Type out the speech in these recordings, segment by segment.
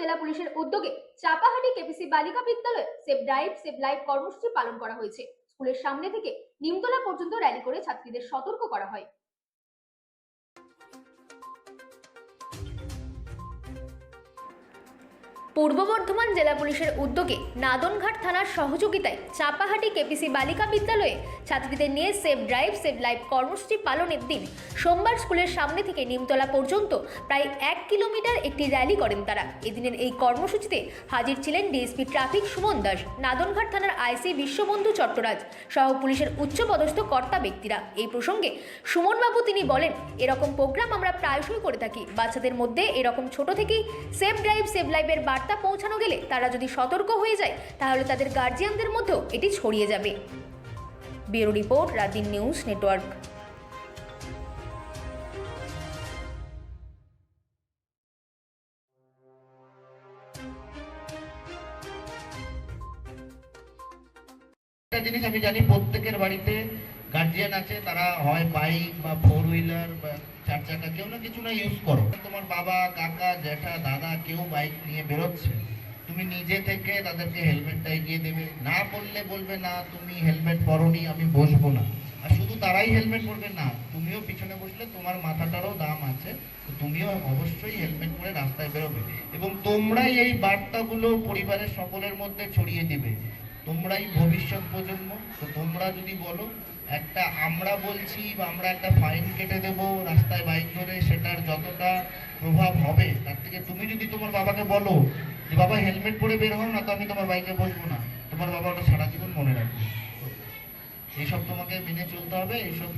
জেলা পুলিশের উদ্যোগে চাপাহাটি কেপিসি বালিকা বিদ্যালয়ে সেভ ড্রাইভ সেভ লাইফ কর্মসূচি পালন করা হয়েছে। স্কুলের সামনে থেকে নিমতলা পর্যন্ত র্যালি করে ছাত্রীদের সতর্ক করা হয়। পূর্ব বর্ধমান জেলা পুলিশের উদ্যোগে নাদনঘাট থানার সহযোগিতায় চাপাহাটি কেপিসি বালিকা বিদ্যালয়ে ছাত্রীদের নিয়ে সেভ ড্রাইভ সেভ লাইফ কর্মসূচি পালনের দিন সোমবার স্কুলের সামনে থেকে নিমতলা পর্যন্ত প্রায় 1 কিলোমিটার একটি র্যালি করেন তারা। এদিনের এই কর্মসূচিতে হাজির ছিলেন ডিএসপি ট্রাফিক সুমন দাস, নাদনঘাট থানার আইসি বিশ্ববন্ধু চট্টরাজ সহ পুলিশের উচ্চপদস্থ কর্তা ব্যক্তিরা। এই প্রসঙ্গে সুমনবাবু তিনি বলেন, এরকম প্রোগ্রাম আমরা প্রায়শই করে থাকি। বাচ্চাদের মধ্যে এরকম ছোট থেকেই সেভ ড্রাইভ সেভ লাইফের বার্তা পৌঁছানো গেলে তারা যদি সতর্ক হয়ে যায় তাহলে তাদের গার্জিয়ানদের মধ্যেও এটি ছড়িয়ে যাবে। Bureau report, Radin news network. একটা জিনিস আমি জানি, প্রত্যেকের বাড়িতে গার্জিয়ান আছে, তারা হয় বাইক বা 4 হুইলার বা 4 চাকা কেউ না কিছু না ইউজ করো। তোমার বাবা, কাকা, জ্যাঠা, দাদা কেউ বাইক নিয়ে বেরোচ্ছে, তুমি নিজে থেকে তাদেরকে হেলমেটটা এগিয়ে দেবে। না বললে বলবে না তুমি হেলমেট পরোনি, আমি বসবো না। আর শুধু তারাই হেলমেট পরবে না, তুমিও পিছনে বসলে তোমার মাথাটারও দাম আছে, তো তুমিও অবশ্যই হেলমেট পরে রাস্তায় বেরোবে। এবং তোমরাই এই বার্তাগুলো পরিবারের সকলের মধ্যে ছড়িয়ে দিবে। তোমরাই ভবিষ্যৎ প্রজন্ম। তো তোমরা যদি বলো একটা আমরা বলছি বা আমরা একটা ফাইন কেটে দেবো রাস্তায় বাইক ধরে, সেটার যতটা প্রভাব হবে তার থেকে তুমি যদি তোমার বাবাকে বলো যে বাবা হেলমেট পরে বের হও না, তো আমি তোমার বাইকে বসবো না, তোমার বাবা ওটা সারা জীবন মনে রাখবে। এইসব তোমাকে মেনে চলতে হবে। এইসব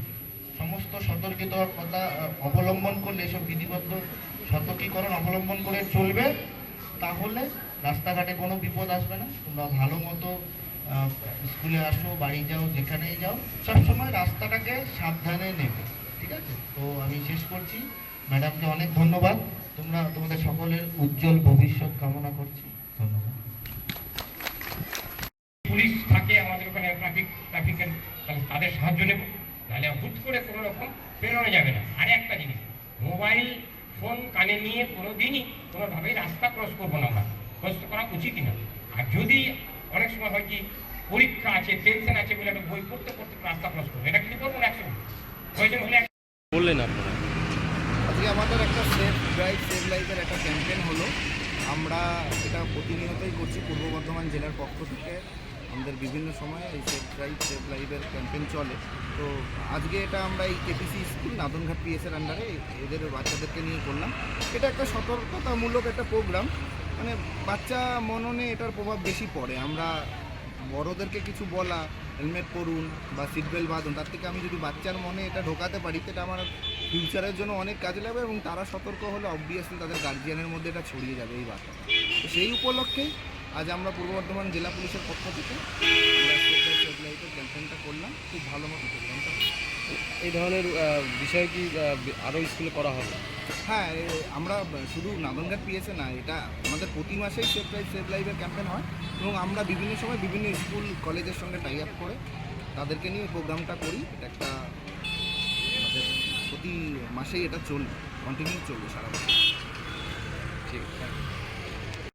সমস্ত সতর্কতা অবলম্বন করলে, এসব বিধিবদ্ধ সতর্কীকরণ অবলম্বন করে চলবে, তাহলে রাস্তাঘাটে কোনো বিপদ আসবে না। তোমরা ভালো মতো স্কুলে আসো, বাড়ি যাও, যেখানেই যাও, সবসময় রাস্তাটাকে সাবধানে নেবে, ঠিক আছে? তো আমি শেষ করছি। ম্যাডামকে অনেক ধন্যবাদ। তোমাদের সকলের উজ্জ্বল ভবিষ্যৎ কামনা করছি। ধন্যবাদ। পুলিশ থাকে আমাদের ওখানে, ট্রাফিকের, তাদের সাহায্য নেব, নাহলে হুট করে কোনো রকম বেরোনো যাবে না। আর একটা জিনিস, মোবাইল ফোন কানে নিয়ে কোনোদিনই কোনোভাবেই রাস্তা ক্রস করবো না, আমরা ক্রস করা উচিত না। আর যদি অনেক সময় হয় কি পরীক্ষা আছে, টেনশন আছে বলে একটা বই পড়তে পড়তে রাস্তা ক্রস করবো, এটা কিন্তু করবো না। একসময় প্রয়োজন হলে বললেন আপনারা আজকে আমাদের একটা সেভ ড্রাইভ সেভ লাইফের একটা ক্যাম্পেইন হলো। আমরা এটা প্রতিনিয়তই করছি। পূর্ব বর্ধমান জেলার পক্ষ থেকে আমাদের বিভিন্ন সময়ে এই সেভ ড্রাইভ সেভ লাইফের ক্যাম্পেইন চলে। তো আজকে এটা আমরা এই কেপিসি স্কুল নাদনঘাট পিএসের আন্ডারে এদের বাচ্চাদেরকে নিয়ে করলাম। এটা একটা সতর্কতামূলক একটা প্রোগ্রাম, মানে বাচ্চা মননে এটার প্রভাব বেশি পড়ে। আমরা বড়োদেরকে কিছু বলা, হেলমেট পরুন বা সিট বেল্ট বাঁধুন, তার থেকে আমি যদি বাচ্চার মনে এটা ঢোকাতে পারি, সেটা আমার ফিউচারের জন্য অনেক কাজে লাগবে এবং তারা সতর্ক হলে অবভিয়াসলি তাদের গার্জিয়ানের মধ্যে এটা ছড়িয়ে যাবে এই বার্তা। তো সেই উপলক্ষে আজ আমরা পূর্ব বর্ধমান জেলা পুলিশের পক্ষ থেকে আমরা সেভ লাইফের ক্যাম্পেইনটা করলাম। খুব ভালো মতো প্রোগ্রামটা। এই ধরনের বিষয় কি আরও স্কুলে করা হবে? হ্যাঁ, আমরা শুধু নাদনঘাট পিএসে না, এটা আমাদের প্রতি মাসেই সেভ ড্রাইভ সেভ লাইফের ক্যাম্পেইন হয় এবং আমরা বিভিন্ন সময় বিভিন্ন স্কুল কলেজের সঙ্গে টাই আপ করে তাদেরকে নিয়ে প্রোগ্রামটা করি। এটা একটা আমাদের প্রতি মাসেই এটা চলবে, কন্টিনিউ চলবে সারা বছর। ঠিক আছে।